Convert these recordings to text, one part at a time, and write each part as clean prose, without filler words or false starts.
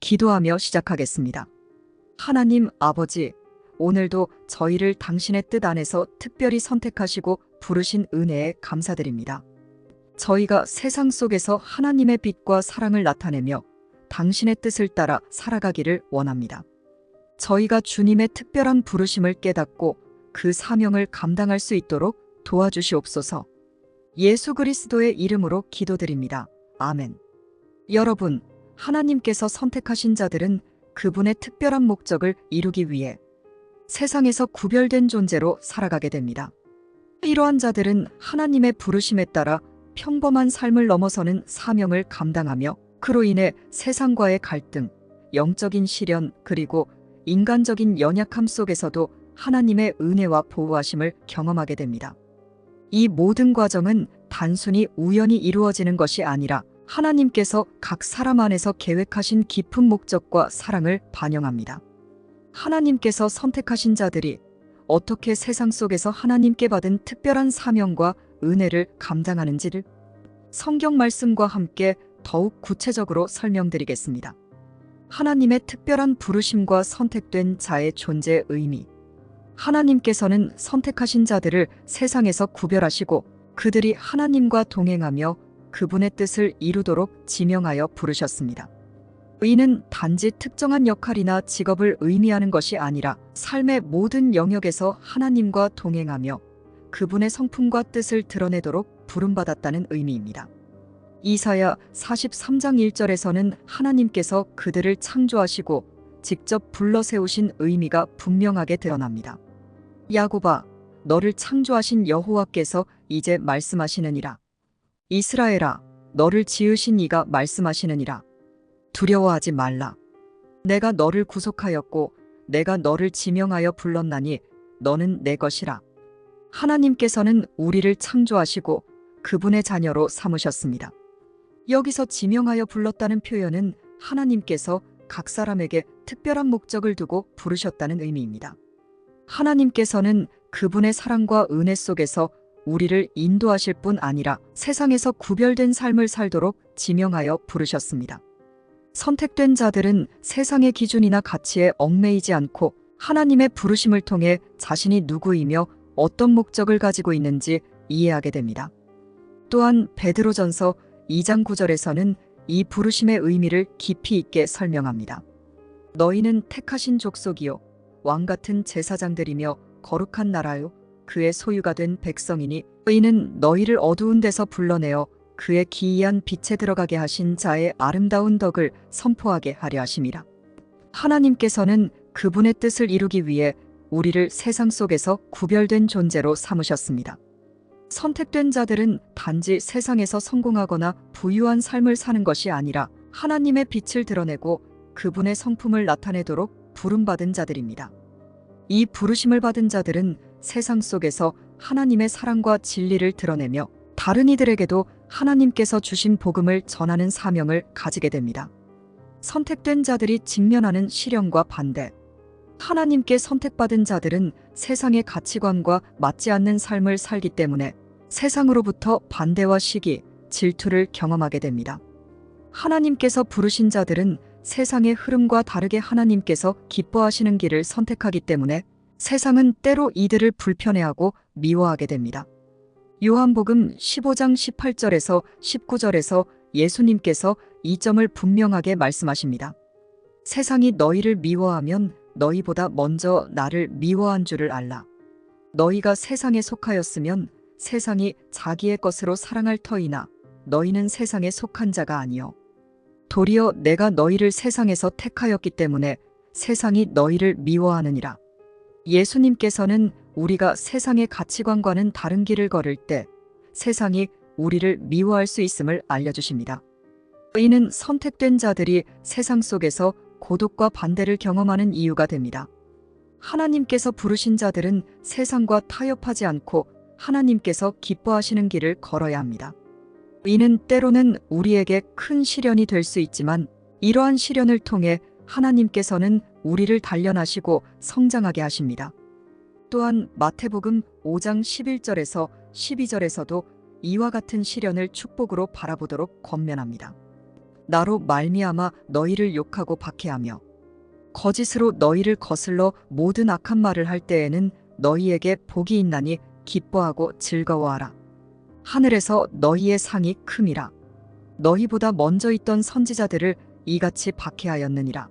기도하며 시작하겠습니다. 하나님 아버지, 오늘도 저희를 당신의 뜻 안에서 특별히 선택하시고 부르신 은혜에 감사드립니다. 저희가 세상 속에서 하나님의 빛과 사랑을 나타내며 당신의 뜻을 따라 살아가기를 원합니다. 저희가 주님의 특별한 부르심을 깨닫고 그 사명을 감당할 수 있도록 도와주시옵소서. 예수 그리스도의 이름으로 기도드립니다. 아멘. 여러분, 하나님께서 선택하신 자들은 그분의 특별한 목적을 이루기 위해 세상에서 구별된 존재로 살아가게 됩니다. 이러한 자들은 하나님의 부르심에 따라 평범한 삶을 넘어서는 사명을 감당하며 그로 인해 세상과의 갈등, 영적인 시련, 그리고 인간적인 연약함 속에서도 하나님의 은혜와 보호하심을 경험하게 됩니다. 이 모든 과정은 단순히 우연히 이루어지는 것이 아니라 하나님께서 각 사람 안에서 계획하신 깊은 목적과 사랑을 반영합니다. 하나님께서 선택하신 자들이 어떻게 세상 속에서 하나님께 받은 특별한 사명과 은혜를 감당하는지를 성경 말씀과 함께 더욱 구체적으로 설명드리겠습니다. 하나님의 특별한 부르심과 선택된 자의 존재의 의미. 하나님께서는 선택하신 자들을 세상에서 구별하시고 그들이 하나님과 동행하며 그분의 뜻을 이루도록 지명하여 부르셨습니다. 이는 단지 특정한 역할이나 직업을 의미하는 것이 아니라 삶의 모든 영역에서 하나님과 동행하며 그분의 성품과 뜻을 드러내도록 부름받았다는 의미입니다. 이사야 43장 1절에서는 하나님께서 그들을 창조하시고 직접 불러 세우신 의미가 분명하게 드러납니다. 야곱아, 너를 창조하신 여호와께서 이제 말씀하시느니라. 이스라엘아, 너를 지으신 이가 말씀하시느니라. 두려워하지 말라. 내가 너를 구속하였고 내가 너를 지명하여 불렀나니 너는 내 것이라. 하나님께서는 우리를 창조하시고 그분의 자녀로 삼으셨습니다. 여기서 지명하여 불렀다는 표현은 하나님께서 각 사람에게 특별한 목적을 두고 부르셨다는 의미입니다. 하나님께서는 그분의 사랑과 은혜 속에서 우리를 인도하실 뿐 아니라 세상에서 구별된 삶을 살도록 지명하여 부르셨습니다. 선택된 자들은 세상의 기준이나 가치에 얽매이지 않고 하나님의 부르심을 통해 자신이 누구이며 어떤 목적을 가지고 있는지 이해하게 됩니다. 또한 베드로전서 2장 9절에서는 이 부르심의 의미를 깊이 있게 설명합니다. 너희는 택하신 족속이요 왕같은 제사장들이며 거룩한 나라요 그의 소유가 된 백성이니 이는 너희를 어두운 데서 불러내어 그의 기이한 빛에 들어가게 하신 자의 아름다운 덕을 선포하게 하려 하심이라. 하나님께서는 그분의 뜻을 이루기 위해 우리를 세상 속에서 구별된 존재로 삼으셨습니다. 선택된 자들은 단지 세상에서 성공하거나 부유한 삶을 사는 것이 아니라 하나님의 빛을 드러내고 그분의 성품을 나타내도록 부름받은 자들입니다. 이 부르심을 받은 자들은 세상 속에서 하나님의 사랑과 진리를 드러내며 다른 이들에게도 하나님께서 주신 복음을 전하는 사명을 가지게 됩니다. 선택된 자들이 직면하는 시련과 반대. 하나님께 선택받은 자들은 세상의 가치관과 맞지 않는 삶을 살기 때문에 세상으로부터 반대와 시기, 질투를 경험하게 됩니다. 하나님께서 부르신 자들은 세상의 흐름과 다르게 하나님께서 기뻐하시는 길을 선택하기 때문에 세상은 때로 이들을 불편해하고 미워하게 됩니다. 요한복음 15장 18절에서 19절에서 예수님께서 이 점을 분명하게 말씀하십니다. 세상이 너희를 미워하면 너희보다 먼저 나를 미워한 줄을 알라. 너희가 세상에 속하였으면 세상이 자기의 것으로 사랑할 터이나 너희는 세상에 속한 자가 아니요 도리어 내가 너희를 세상에서 택하였기 때문에 세상이 너희를 미워하느니라. 예수님께서는 우리가 세상의 가치관과는 다른 길을 걸을 때 세상이 우리를 미워할 수 있음을 알려주십니다. 이는 선택된 자들이 세상 속에서 고독과 반대를 경험하는 이유가 됩니다. 하나님께서 부르신 자들은 세상과 타협하지 않고 하나님께서 기뻐하시는 길을 걸어야 합니다. 이는 때로는 우리에게 큰 시련이 될 수 있지만 이러한 시련을 통해 하나님께서는 우리를 단련하시고 성장하게 하십니다. 또한 마태복음 5장 11절에서 12절에서도 이와 같은 시련을 축복으로 바라보도록 권면합니다. 나로 말미암아 너희를 욕하고 박해하며 거짓으로 너희를 거슬러 모든 악한 말을 할 때에는 너희에게 복이 있나니 기뻐하고 즐거워하라. 하늘에서 너희의 상이 큼이라. 너희보다 먼저 있던 선지자들을 이같이 박해하였느니라.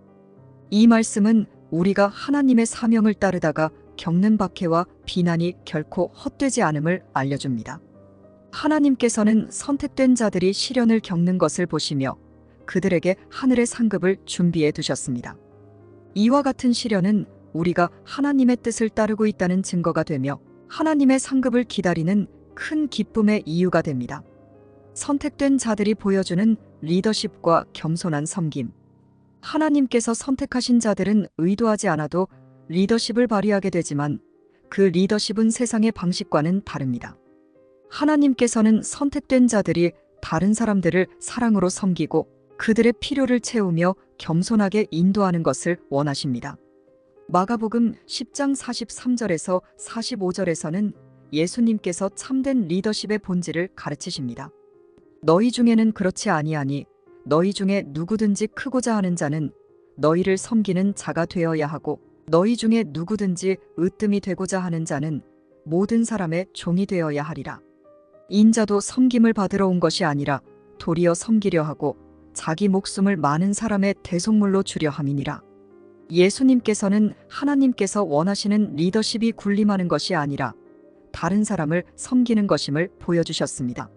이 말씀은 우리가 하나님의 사명을 따르다가 겪는 박해와 비난이 결코 헛되지 않음을 알려줍니다. 하나님께서는 선택된 자들이 시련을 겪는 것을 보시며 그들에게 하늘의 상급을 준비해 두셨습니다. 이와 같은 시련은 우리가 하나님의 뜻을 따르고 있다는 증거가 되며 하나님의 상급을 기다리는 큰 기쁨의 이유가 됩니다. 선택된 자들이 보여주는 리더십과 겸손한 섬김. 하나님께서 선택하신 자들은 의도하지 않아도 리더십을 발휘하게 되지만 그 리더십은 세상의 방식과는 다릅니다. 하나님께서는 선택된 자들이 다른 사람들을 사랑으로 섬기고 그들의 필요를 채우며 겸손하게 인도하는 것을 원하십니다. 마가복음 10장 43절에서 45절에서는 예수님께서 참된 리더십의 본질을 가르치십니다. 너희 중에는 그렇지 아니하니 너희 중에 누구든지 크고자 하는 자는 너희를 섬기는 자가 되어야 하고 너희 중에 누구든지 으뜸이 되고자 하는 자는 모든 사람의 종이 되어야 하리라. 인자도 섬김을 받으러 온 것이 아니라 도리어 섬기려 하고 자기 목숨을 많은 사람의 대속물로 주려 함이니라. 예수님께서는 하나님께서 원하시는 리더십이 군림하는 것이 아니라 다른 사람을 섬기는 것임을 보여주셨습니다.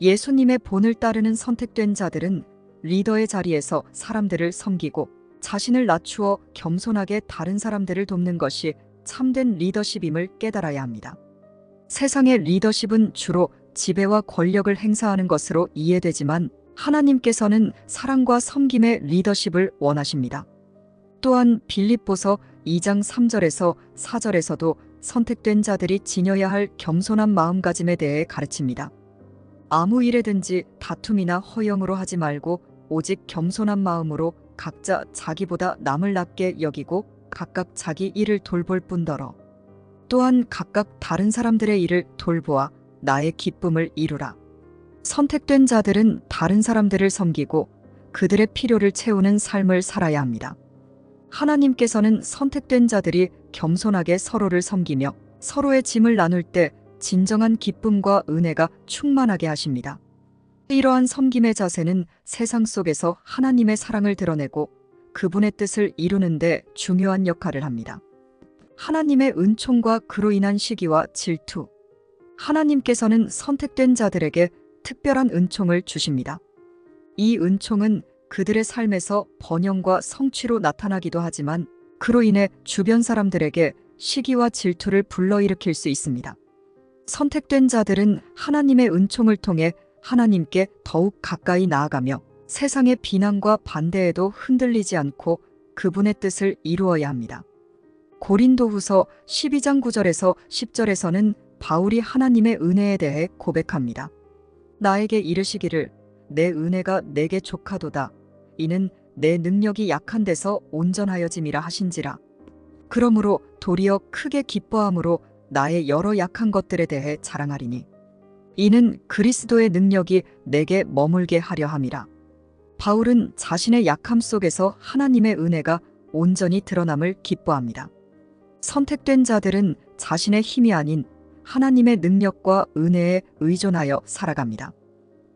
예수님의 본을 따르는 선택된 자들은 리더의 자리에서 사람들을 섬기고 자신을 낮추어 겸손하게 다른 사람들을 돕는 것이 참된 리더십임을 깨달아야 합니다. 세상의 리더십은 주로 지배와 권력을 행사하는 것으로 이해되지만 하나님께서는 사랑과 섬김의 리더십을 원하십니다. 또한 빌립보서 2장 3절에서 4절에서도 선택된 자들이 지녀야 할 겸손한 마음가짐에 대해 가르칩니다. 아무 일에든지 다툼이나 허영으로 하지 말고 오직 겸손한 마음으로 각자 자기보다 남을 낮게 여기고 각각 자기 일을 돌볼 뿐더러 또한 각각 다른 사람들의 일을 돌보아 나의 기쁨을 이루라. 선택된 자들은 다른 사람들을 섬기고 그들의 필요를 채우는 삶을 살아야 합니다. 하나님께서는 선택된 자들이 겸손하게 서로를 섬기며 서로의 짐을 나눌 때 진정한 기쁨과 은혜가 충만하게 하십니다. 이러한 섬김의 자세는 세상 속에서 하나님의 사랑을 드러내고 그분의 뜻을 이루는 데 중요한 역할을 합니다. 하나님의 은총과 그로 인한 시기와 질투. 하나님께서는 선택된 자들에게 특별한 은총을 주십니다. 이 은총은 그들의 삶에서 번영과 성취로 나타나기도 하지만 그로 인해 주변 사람들에게 시기와 질투를 불러일으킬 수 있습니다. 선택된 자들은 하나님의 은총을 통해 하나님께 더욱 가까이 나아가며 세상의 비난과 반대에도 흔들리지 않고 그분의 뜻을 이루어야 합니다. 고린도후서 12장 9절에서 10절에서는 바울이 하나님의 은혜에 대해 고백합니다. 나에게 이르시기를 내 은혜가 내게 족하도다. 이는 내 능력이 약한 데서 온전하여짐이라 하신지라. 그러므로 도리어 크게 기뻐함으로 나의 여러 약한 것들에 대해 자랑하리니 이는 그리스도의 능력이 내게 머물게 하려 함이라. 바울은 자신의 약함 속에서 하나님의 은혜가 온전히 드러남을 기뻐합니다. 선택된 자들은 자신의 힘이 아닌 하나님의 능력과 은혜에 의존하여 살아갑니다.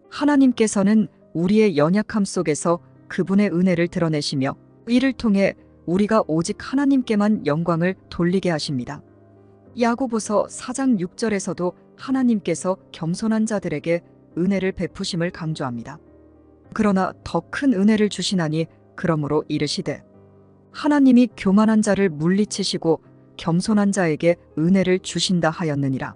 하나님께서는 우리의 연약함 속에서 그분의 은혜를 드러내시며 이를 통해 우리가 오직 하나님께만 영광을 돌리게 하십니다. 야고보서 4장 6절에서도 하나님께서 겸손한 자들에게 은혜를 베푸심을 강조합니다. 그러나 더 큰 은혜를 주시나니 그러므로 이르시되 하나님이 교만한 자를 물리치시고 겸손한 자에게 은혜를 주신다 하였느니라.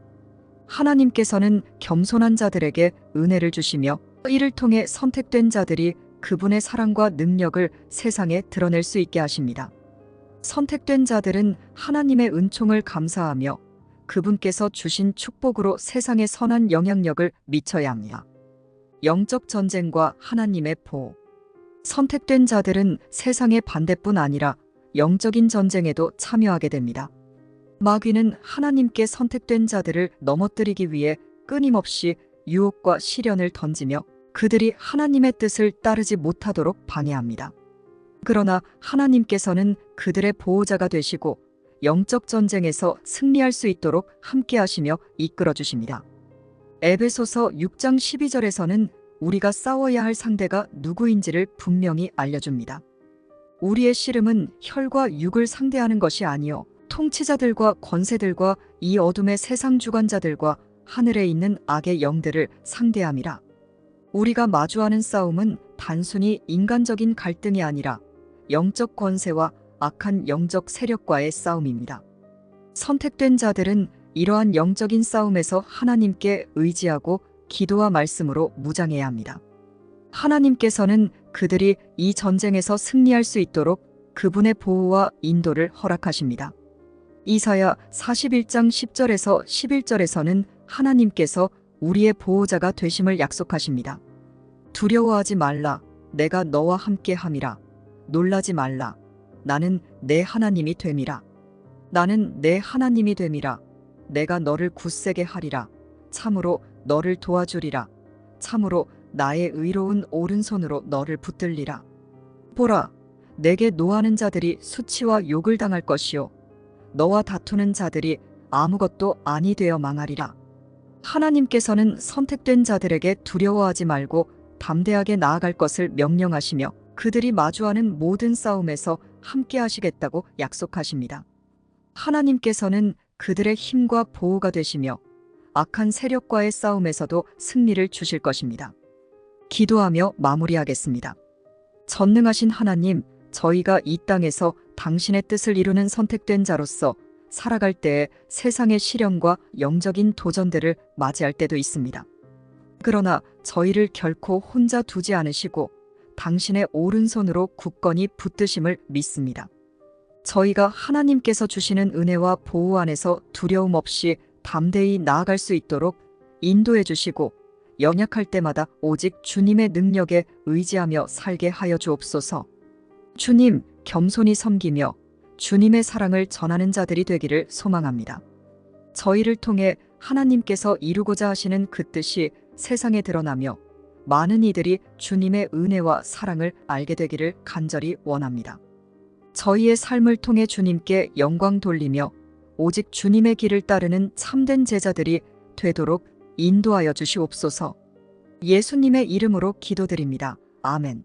하나님께서는 겸손한 자들에게 은혜를 주시며 이를 통해 선택된 자들이 그분의 사랑과 능력을 세상에 드러낼 수 있게 하십니다. 선택된 자들은 하나님의 은총을 감사하며 그분께서 주신 축복으로 세상에 선한 영향력을 미쳐야 합니다. 영적 전쟁과 하나님의 보호. 선택된 자들은 세상의 반대뿐 아니라 영적인 전쟁에도 참여하게 됩니다. 마귀는 하나님께 선택된 자들을 넘어뜨리기 위해 끊임없이 유혹과 시련을 던지며 그들이 하나님의 뜻을 따르지 못하도록 방해합니다. 그러나 하나님께서는 그들의 보호자가 되시고 영적 전쟁에서 승리할 수 있도록 함께 하시며 이끌어 주십니다. 에베소서 6장 12절에서는 우리가 싸워야 할 상대가 누구인지를 분명히 알려줍니다. 우리의 씨름은 혈과 육을 상대하는 것이 아니요 통치자들과 권세들과 이 어둠의 세상 주관자들과 하늘에 있는 악의 영들을 상대함이라. 우리가 마주하는 싸움은 단순히 인간적인 갈등이 아니라 영적 권세와 악한 영적 세력과의 싸움입니다. 선택된 자들은 이러한 영적인 싸움에서 하나님께 의지하고 기도와 말씀으로 무장해야 합니다. 하나님께서는 그들이 이 전쟁에서 승리할 수 있도록 그분의 보호와 인도를 허락하십니다. 이사야 41장 10절에서 11절에서는 하나님께서 우리의 보호자가 되심을 약속하십니다. 두려워하지 말라. 내가 너와 함께 함이라. 놀라지 말라. 나는 내 하나님이 됨이라. 나는 내 하나님이 됨이라. 내가 너를 굳세게 하리라. 참으로 너를 도와주리라. 참으로 나의 의로운 오른손으로 너를 붙들리라. 보라, 내게 노하는 자들이 수치와 욕을 당할 것이요 너와 다투는 자들이 아무것도 아니 되어 망하리라. 하나님께서는 선택된 자들에게 두려워하지 말고 담대하게 나아갈 것을 명령하시며 그들이 마주하는 모든 싸움에서 함께 하시겠다고 약속하십니다. 하나님께서는 그들의 힘과 보호가 되시며 악한 세력과의 싸움에서도 승리를 주실 것입니다. 기도하며 마무리하겠습니다. 전능하신 하나님, 저희가 이 땅에서 당신의 뜻을 이루는 선택된 자로서 살아갈 때에 세상의 시련과 영적인 도전들을 맞이할 때도 있습니다. 그러나 저희를 결코 혼자 두지 않으시고 당신의 오른손으로 굳건히 붙드심을 믿습니다. 저희가 하나님께서 주시는 은혜와 보호 안에서 두려움 없이 담대히 나아갈 수 있도록 인도해 주시고 연약할 때마다 오직 주님의 능력에 의지하며 살게 하여 주옵소서. 주님, 겸손히 섬기며 주님의 사랑을 전하는 자들이 되기를 소망합니다. 저희를 통해 하나님께서 이루고자 하시는 그 뜻이 세상에 드러나며 많은 이들이 주님의 은혜와 사랑을 알게 되기를 간절히 원합니다. 저희의 삶을 통해 주님께 영광 돌리며 오직 주님의 길을 따르는 참된 제자들이 되도록 인도하여 주시옵소서. 예수님의 이름으로 기도드립니다. 아멘.